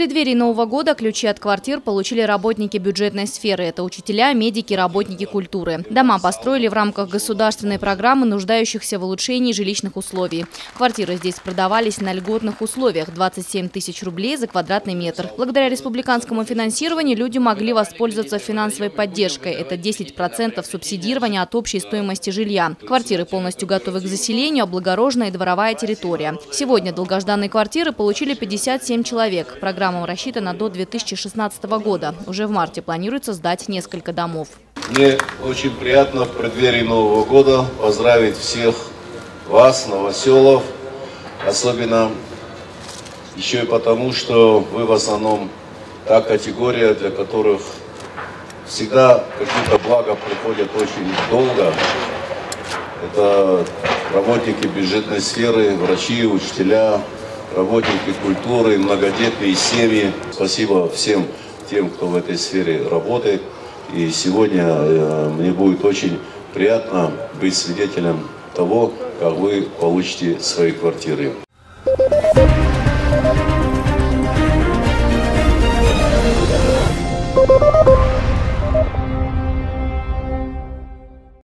преддверии Нового года ключи от квартир получили работники бюджетной сферы. Это учителя, медики, работники культуры. Дома построили в рамках государственной программы нуждающихся в улучшении жилищных условий. Квартиры здесь продавались на льготных условиях – 27 тысяч рублей за квадратный метр. Благодаря республиканскому финансированию люди могли воспользоваться финансовой поддержкой. Это 10% субсидирования от общей стоимости жилья. Квартиры полностью готовы к заселению, облагороженная и дворовая территория. Сегодня долгожданные квартиры получили 57 человек. Программа рассчитана до 2016 года. Уже в марте планируется сдать несколько домов. Мне очень приятно в преддверии Нового года поздравить всех вас, новоселов. Особенно еще и потому, что вы в основном та категория, для которых всегда какие-то блага приходят очень долго. Это работники бюджетной сферы, врачи, учителя, работники культуры, многодетные семьи. Спасибо всем тем, кто в этой сфере работает. И сегодня мне будет очень приятно быть свидетелем того, как вы получите свои квартиры.